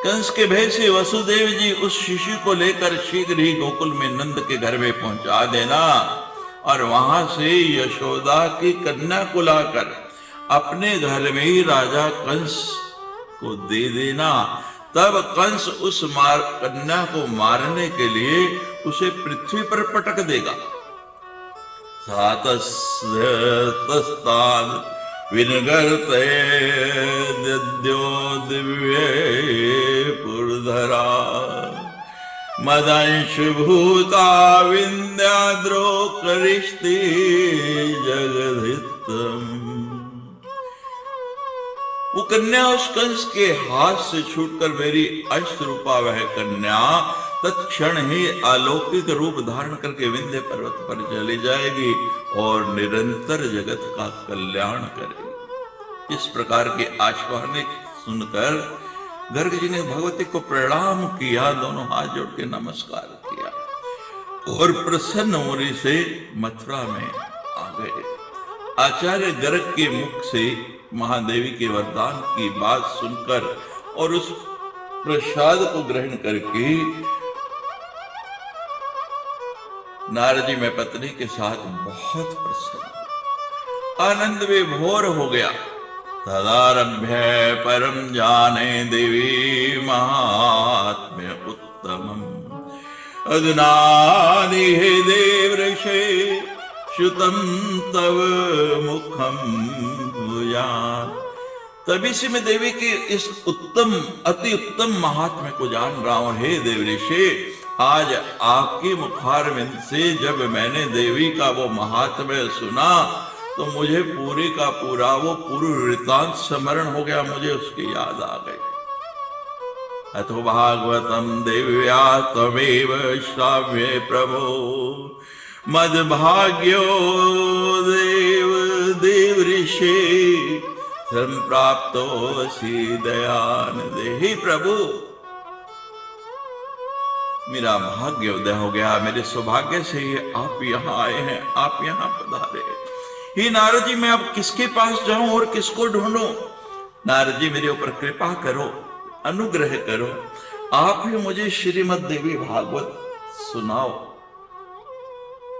कंस के भय से वसुदेव जी उस शिशु को लेकर शीघ्र ही गोकुल में नंद के घर में पहुंचा देना और वहां से यशोदा की कन्या को लाकर अपने घर में ही राजा कंस को दे देना, तब कंस उस कन्या को मारने के लिए उसे पृथ्वी पर पटक देगा। सातस्तान विनगर्ते दद्यो दिव्ये पुरधरा मदंश भूता विंध्याद्रो करिष्टि जगधितम। वो कन्या उस कंस के हाथ से छूटकर मेरी अष्ट रूपा वह कन्या तत्क्षण ही अलौकिक रूप धारण करके विंध्य पर्वत पर चली जाएगी और निरंतर जगत का कल्याण करेगी। इस प्रकार के आश्वासन सुनकर गर्ग जी ने भगवती को प्रणाम किया, दोनों हाथ जोड़ के नमस्कार किया और प्रसन्न मुनि से मथुरा में आ गए। आचार्य गर्ग के मुख से महादेवी के वरदान की बात सुनकर और उस प्रसाद को ग्रहण करके नारद जी में पत्नी के साथ बहुत प्रसन्न, आनंद विभोर हो गया। तदारभ्य परम जाने देवी महात्म्य उत्तमम अधुनानि हे देव ऋषे श्रुतम तव मुखम भूयात्। तभी से मैं देवी के इस उत्तम अति उत्तम महात्म्य को जान रहा हूं। हे देव ऋषि, आज आपके मुखारविंद से जब मैंने देवी का वो महात्म्य सुना तो मुझे पूरे का पूरा वो पूर्व वृत्तांत स्मरण हो गया, मुझे उसकी याद आ गई। अथो भागवतम देव्या तमेव श्राव्ये प्रभो मद्भाग्यो देव ऋषि संप्राप्तोऽसि दयानिधे। हे प्रभु, मेरा भाग्य उदय हो गया, मेरे सौभाग्य से ही आप यहाँ आए हैं, आप यहाँ पधारे। हे नारद जी, मैं अब किसके पास जाऊं और किसको ढूंढूं? नारद जी, मेरे ऊपर कृपा करो, अनुग्रह करो, आप ही मुझे श्रीमद् देवी भागवत सुनाओ,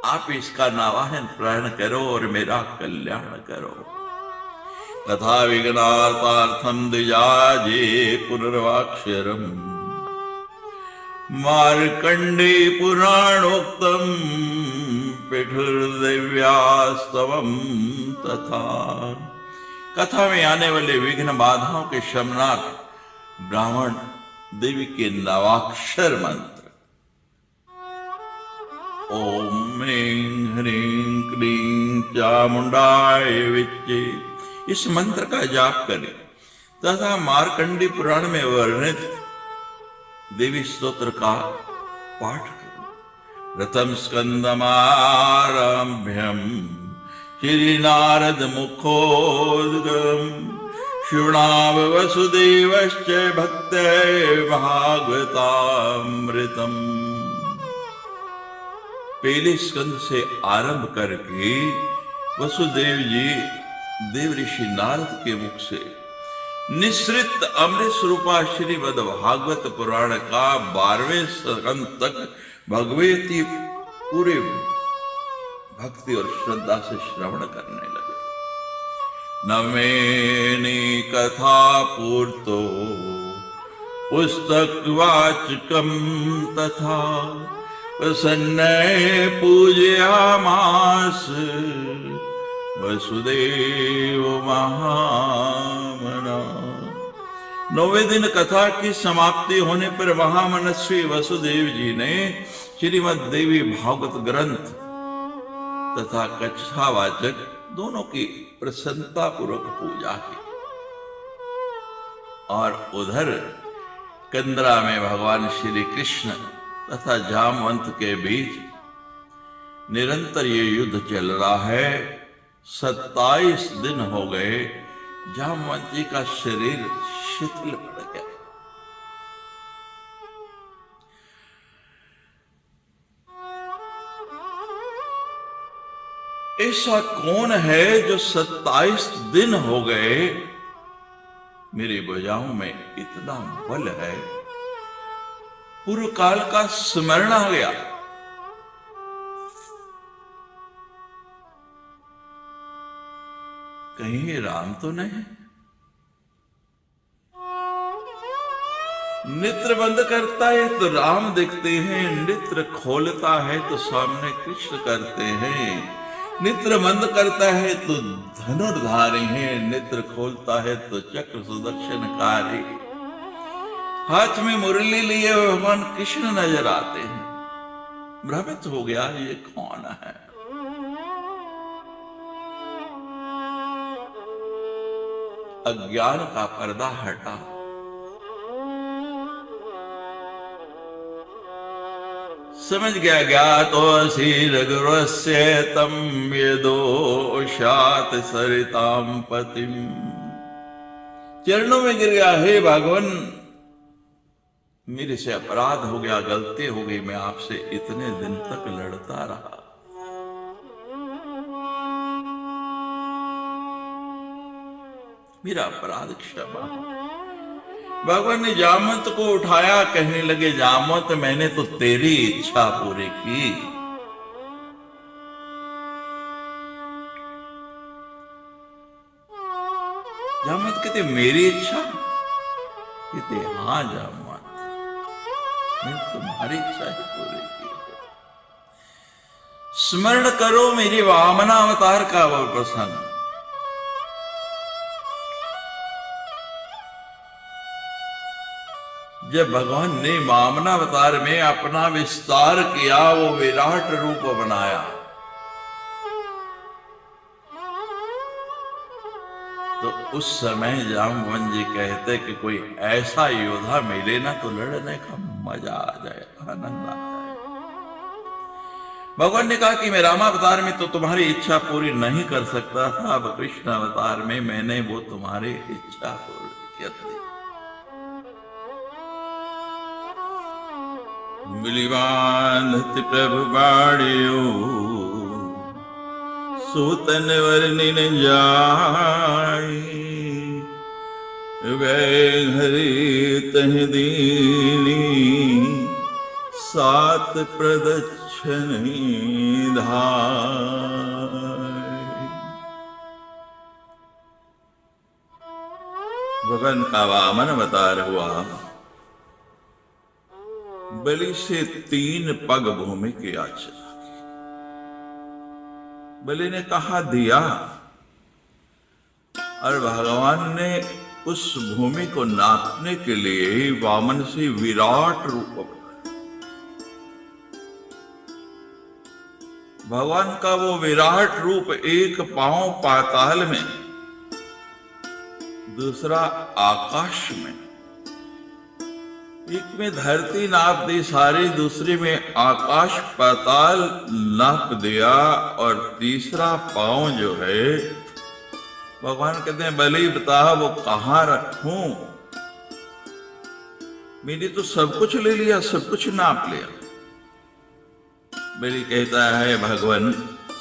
आप इसका नावाहन प्राण करो और मेरा कल्याण करो। तथा विघ्नार्थम द्विजाजे पुनर्वाक्षरम मार्कंडे पुराणोक्तम पिठुर्दिव्यास्तवम। तथा कथा में आने वाले विघ्न बाधाओं के शमनार्थ ब्राह्मण देवी के नवाक्षर मंत्र ओम ह्रीं ह्रीं क्लीं चामुंडाय विच्चे, इस मंत्र का जाप करें तथा मार्कंडी पुराण में वर्णित देवी स्तोत्र का पाठ करो। रतम स्कंदमारभ्यम श्री नारद मुखोद्गम शृणाव वसुदेवश्च भक्ते भागवतामृतम। पहले स्कंद से आरंभ करके वसुदेव जी देव ऋषि नारद के मुख से निश्रित अमृत स्वरूपा श्रीमद् भागवत पुराण का 12वें स्कंद तक भगवती पूरे भक्ति और श्रद्धा से श्रवण करने लगे। नवेनी कथा पूर्तो पुस्तक वाचकम तथा प्रसन्न पूजयामास वसुदेव महामना। 9वें दिन कथा की समाप्ति होने पर महामनस्वी वसुदेव जी ने श्रीमद् देवी भागवत ग्रंथ तथा कथावाचक दोनों की प्रसन्नता पूर्वक पूजा की। और उधर कंदरा में भगवान श्री कृष्ण तथा जामवंत के बीच निरंतर ये युद्ध चल रहा है। 27 दिन हो गए, जामवंत जी का शरीर शिथिल पड़ गया। ऐसा कौन है जो 27 दिन हो गए मेरी भुजाओं में इतना बल है? पूर्व काल का स्मरण आ गया। कहीं ये राम तो नहीं। नेत्र बंद करता है तो राम दिखते हैं, नेत्र खोलता है तो सामने कृष्ण करते हैं। नेत्र बंद करता है तो धनुर्धारी हैं, नेत्र खोलता है तो चक्र सुदर्शनकारी। हाथ में मुरली लिए भगवान कृष्ण नजर आते हैं। भ्रमित हो गया ये कौन है। अज्ञान का पर्दा हटा, समझ गया ज्ञातोऽसि रघुवरस्य तं यदोषात् सरितां पतिम। चरणों में गिर गया, हे भगवान मेरे से अपराध हो गया, गलती हो गई, मैं आपसे इतने दिन तक लड़ता रहा। मेरा अपराध क्षमा। भगवान ने जामवंत को उठाया, कहने लगे जामवंत मैंने तो तेरी इच्छा पूरी की। जामवंत कहते मेरी इच्छा? कहते हाँ जामवंत, मैंने तुम्हारी इच्छा ही पूरी की। स्मरण करो मेरे वामनावतार का वह प्रसंग। जब भगवान ने वामनावतार में अपना विस्तार किया, वो विराट रूप बनाया, तो उस समय जामवंत जी कहते कि कोई ऐसा योद्धा मिले ना तो लड़ने का मजा आ जाए, आनंद आ जाए। भगवान ने कहा कि मैं रामावतार में तो तुम्हारी इच्छा पूरी नहीं कर सकता था, अब कृष्ण अवतार में मैंने वो तुम्हारी इच्छा पूरी कर दी। मिलिबांधत प्रभु बाड़ियो, सूतन वर्णिन जाई, वै हरि तह दीनी, सात प्रदक्षिणी धाय। भगवान का वामन अवतार हुआ, बलि से 3 पग भूमि की याचना की। बलि ने कहा दिया, और भगवान ने उस भूमि को नापने के लिए वामन से विराट रूप बनाया। भगवान का वो विराट रूप, एक पांव पाताल में, दूसरा आकाश में, एक में धरती नाप दी सारी, दूसरी में आकाश पाताल नाप दिया, और तीसरा पांव जो है भगवान कहते हैं बलि बता वो कहां रखूं, मैंने तो सब कुछ ले लिया, सब कुछ नाप लिया। बलि कहता है भगवान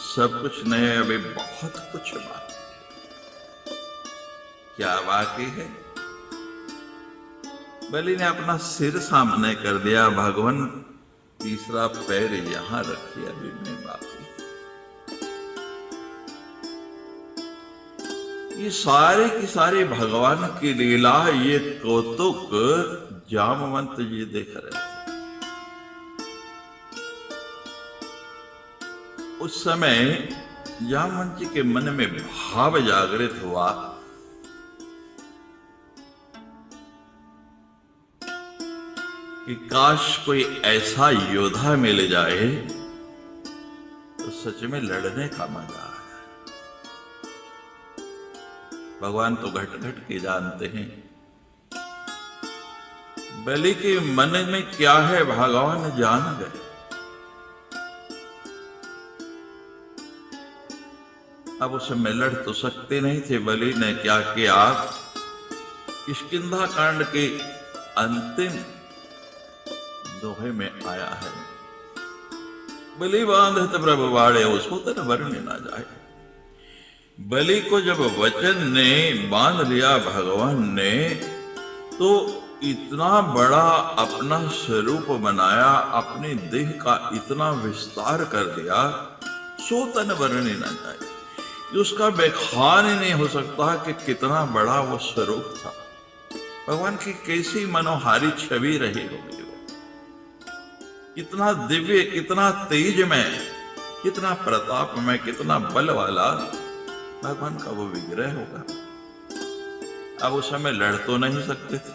सब कुछ नहीं, अभी बहुत कुछ बाकी है। क्या बाकी है? बलि ने अपना सिर सामने कर दिया, भगवान तीसरा पैर यहां रखिए, अभी मैं बाकी। ये सारे की सारी भगवान की लीला, ये कौतुक जामवंत जी देख रहे थे। उस समय जामवंत जी के मन में भाव जागृत हुआ कि काश कोई ऐसा योद्धा मिल जाए तो सच में लड़ने का मजा है। भगवान तो घट घट के जानते हैं बलि के मन में क्या है, भगवान जान गए। अब उसमें लड़ तो सकते नहीं थे। बलि ने क्या किया, किष्किंधा कांड के अंतिम दोहे में आया है, बलि बांधत प्रभु बाड़े, उसको तो वर्णन ना जाए। बलि को जब वचन ने बांध लिया भगवान ने, तो इतना बड़ा अपना स्वरूप बनाया, अपने देह का इतना विस्तार कर दिया, सो तन वर्णन ना जाए। कि उसका व्याख्यान ही नहीं हो सकता कि कितना बड़ा वो स्वरूप था। भगवान की कैसी मनोहारी छवि रही होगी वो, कितना दिव्य, कितना तेजमय, कितना प्रतापमय, कितना बल वाला भगवान का वो विग्रह होगा। अब उस समय लड़ तो नहीं सकते थे,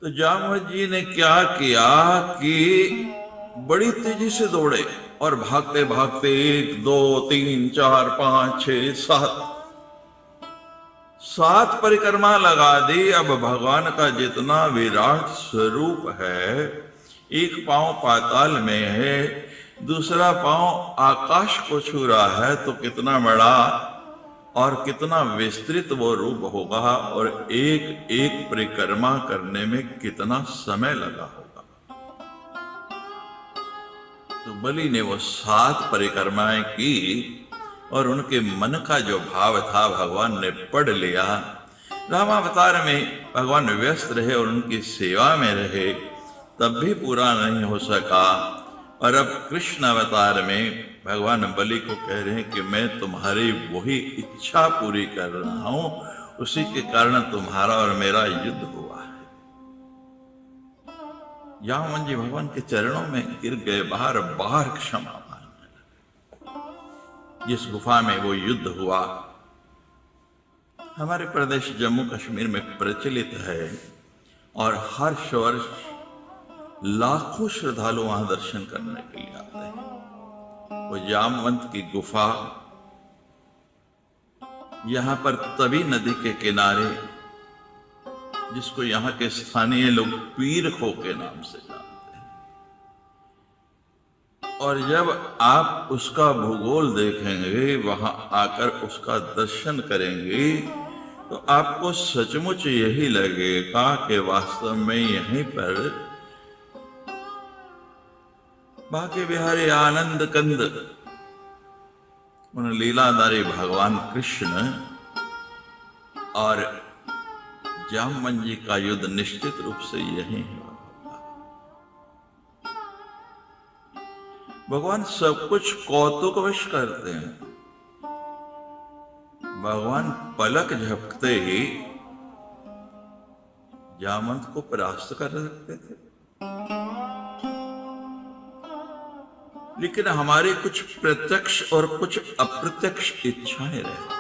तो जामवंत जी ने क्या किया कि बड़ी तेजी से दौड़े और भागते भागते 1 2 3 4 5 6 7 परिक्रमा लगा दी। अब भगवान का जितना विराट स्वरूप है, एक पांव पाताल में है, दूसरा पांव आकाश को छू रहा है, तो कितना बड़ा और कितना विस्तृत वो रूप होगा, और एक एक परिक्रमा करने में कितना समय लगा होगा। तो बलि ने वो 7 परिक्रमाएं की और उनके मन का जो भाव था भगवान ने पढ़ लिया। रामावतार में भगवान व्यस्त रहे और उनकी सेवा में रहे, तब भी पूरा नहीं हो सका। और अब कृष्ण अवतार में भगवान बलि को कह रहे हैं कि मैं तुम्हारी वही इच्छा पूरी कर रहा हूं, उसी के कारण तुम्हारा और मेरा युद्ध हुआ है। जामवंत जी भगवान के चरणों में गिर गए, बार बार क्षमा मांगने लगे। जिस गुफा में वो युद्ध हुआ हमारे प्रदेश जम्मू कश्मीर में प्रचलित है, और हर वर्ष लाखों श्रद्धालु वहां दर्शन करने के लिए आते हैं। वो जामवंत की गुफा यहां पर तवी नदी के किनारे, जिसको यहां के स्थानीय लोग पीर खो के नाम से जानते हैं, और जब आप उसका भूगोल देखेंगे, वहां आकर उसका दर्शन करेंगे, तो आपको सचमुच यही लगेगा कि वास्तव में यहीं पर बांके बिहारी आनंद कंद उन लीलाधारी भगवान कृष्ण और जामवंत जी का युद्ध निश्चित रूप से यही होगा। भगवान सब कुछ कौतुकवश करते हैं। भगवान पलक झपकते ही जामवंत को परास्त कर सकते थे, लेकिन हमारी कुछ प्रत्यक्ष और कुछ अप्रत्यक्ष इच्छाएं रहे।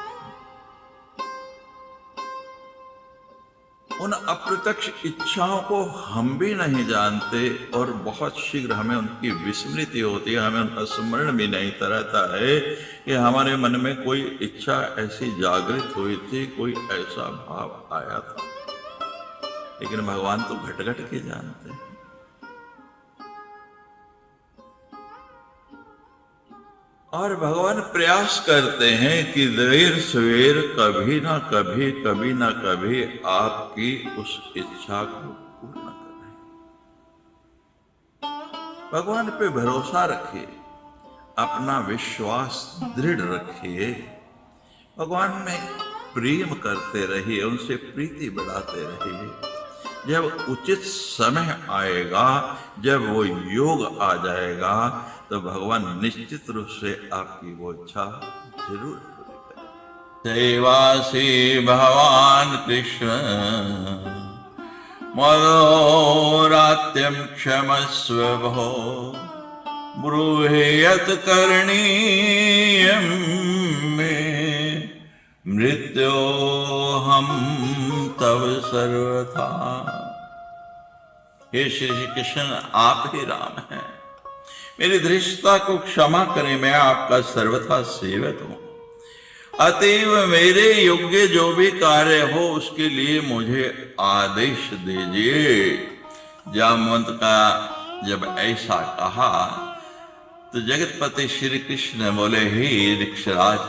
उन अप्रत्यक्ष इच्छाओं को हम भी नहीं जानते, और बहुत शीघ्र हमें उनकी विस्मृति होती है, हमें उनका स्मरण भी नहीं रहता है कि हमारे मन में कोई इच्छा ऐसी जागृत हुई थी, कोई ऐसा भाव आया था। लेकिन भगवान तो घट घट के जानते हैं। और भगवान प्रयास करते हैं कि देर सवेर कभी ना कभी, कभी ना कभी आपकी उस इच्छा को पूर्ण करें। भगवान पे भरोसा रखिए, अपना विश्वास दृढ़ रखिए, भगवान में प्रेम करते रहिए, उनसे प्रीति बढ़ाते रहिए। जब उचित समय आएगा, जब वो योग आ जाएगा, तो भगवान निश्चित रूप से आपकी वो इच्छा जरूर पूरी करेंगे। सेवासी भगवान कृष्ण मनोरात्यं क्षमस्व भो, ब्रूहि यत् करणीयं मे, मृत्योऽहं तव सर्वथा। हे श्री कृष्ण, आप ही राम हैं, मेरी धृष्टता को क्षमा करें, मैं आपका सर्वथा सेवक हूं। अतएव मेरे योग्य जो भी कार्य हो उसके लिए मुझे आदेश दीजिए। जामवंत का जब ऐसा कहा तो जगतपति श्री कृष्ण बोले, हे ऋक्षराज,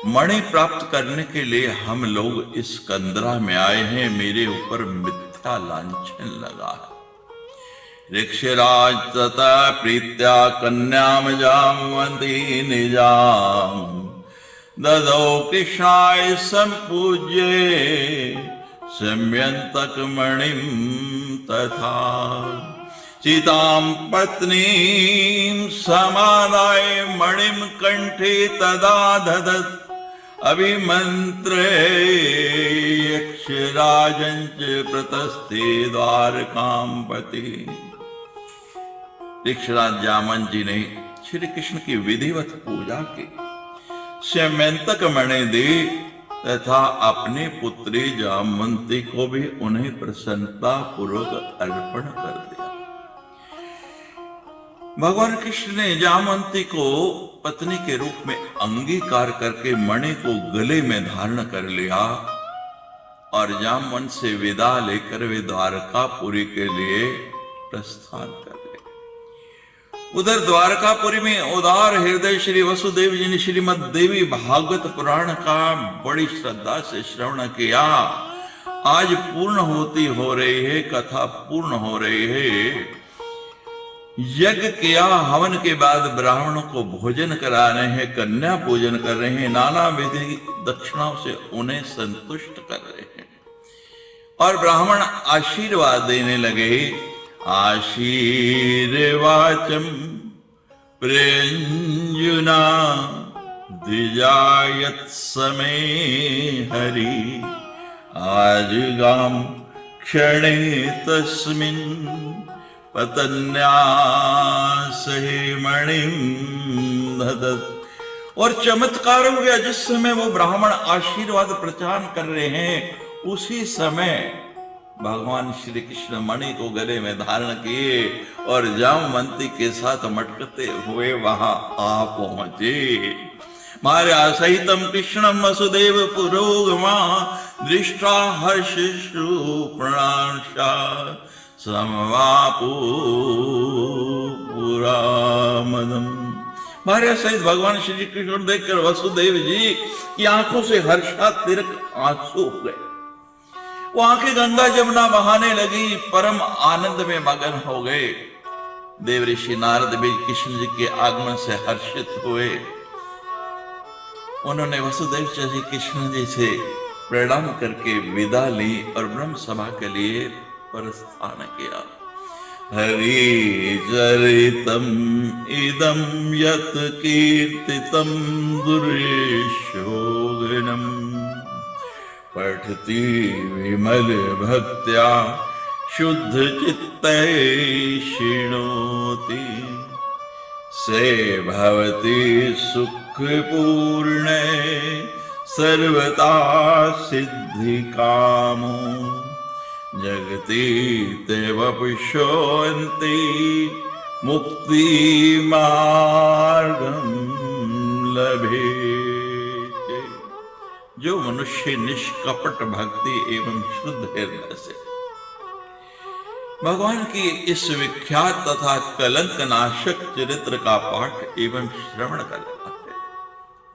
मणि प्राप्त करने के लिए हम लोग इस कंदरा में आए हैं, मेरे ऊपर मिथ्या लांछन लगा है। ऋक्षराज तथा प्रीत्या कन्याम जामवंती निजाम, ददौ कृष्णाय संपूज्य सम्यंतक मणिम तथा। चितां पत्नीं समादाय मणिं कंठे तदा ददत् अभिमन्त्रे यक्षराजञ्च प्रतस्थे द्वारकां पति। यक्षराज जामन जी ने श्री कृष्ण की विधिवत पूजा की, स्यमंतक मणि दी तथा अपनी पुत्री जामवंती को भी उन्हें प्रसन्नता पूर्वक अर्पण कर दिया। भगवान कृष्ण ने जामवंती को पत्नी के रूप में अंगीकार करके मणि को गले में धारण कर लिया और जामवंत से विदा लेकर वे द्वारकापुरी के लिए प्रस्थान कर गए। उधर द्वारकापुरी में उदार हृदय श्री वसुदेव जी ने श्रीमद देवी भागवत पुराण का बड़ी श्रद्धा से श्रवण किया। आज पूर्ण होती हो रही है, कथा पूर्ण हो रही है। यज्ञ किया, हवन के बाद ब्राह्मणों को भोजन करा रहे हैं, कन्या पूजन कर रहे हैं, नाना विधि दक्षिणाओं से उन्हें संतुष्ट कर रहे हैं और ब्राह्मण आशीर्वाद देने लगे। आशीर्वाचम प्रेंजुना द्विजायत समय हरि आज गाम क्षणे तस्मिन् पतन्यासहि मणिं ददत्। और चमत्कार हो गया, जिस समय वो ब्राह्मण आशीर्वाद प्रचार कर रहे हैं उसी समय भगवान श्री कृष्ण मणि को गले में धारण किए और जामवंती के साथ मटकते हुए वहां आ पहुंचे। मार्या सहितम कृष्णम वसुदेव पुरोगमा दृष्टा हर्षिषु प्रणाशा समवापु पुरामदम। मार्या सहित भगवान श्री कृष्ण देखकर वसुदेव जी की आंखों से हर्षातिरक आंसू हो गए। वो आंखें गंगा जमुना बहाने लगी, परम आनंद में मगन हो गए। देव ऋषि नारद भी कृष्ण जी के आगमन से हर्षित हुए। उन्होंने वसुदेव जी कृष्ण जी से प्रणाम करके विदा ली और ब्रह्म सभा के लिए प्रस्थान किया। हरि चरितम इदम यत कीर्तितम दुर्यशोघ्नम् पठति विमल भक्त्या शुद्ध चित्ते शृणोति से भवति सुख पूर्णे सर्वदा सिद्धि कामो जगति ते वपुषोन्ति मुक्ति मार्गं लभे। जो मनुष्य निष्कपट भक्ति एवं शुद्ध हृदय से भगवान की इस विख्यात तथा कलंक नाशक चरित्र का पाठ एवं श्रवण करता है,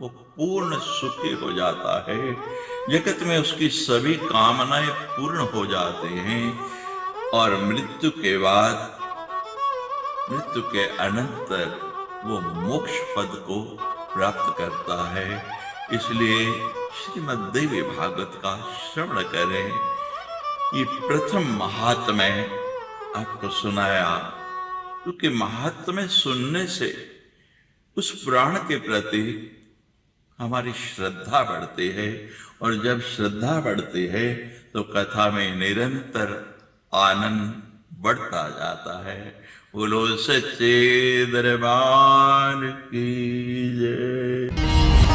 वो पूर्ण सुखी हो जाता है। जगत में उसकी सभी कामनाएं पूर्ण हो जाते हैं और मृत्यु के बाद, मृत्यु के अनंतर वो मोक्ष पद को प्राप्त करता है। इसलिए श्रीमद् देवी भागवत का श्रवण करें। ये प्रथम महात्म्य आपको सुनाया, क्योंकि महात्म्य सुनने से उस पुराण के प्रति हमारी श्रद्धा बढ़ती है और जब श्रद्धा बढ़ती है तो कथा में निरंतर आनंद बढ़ता जाता है। बोलो सच्चे दरबार की जय।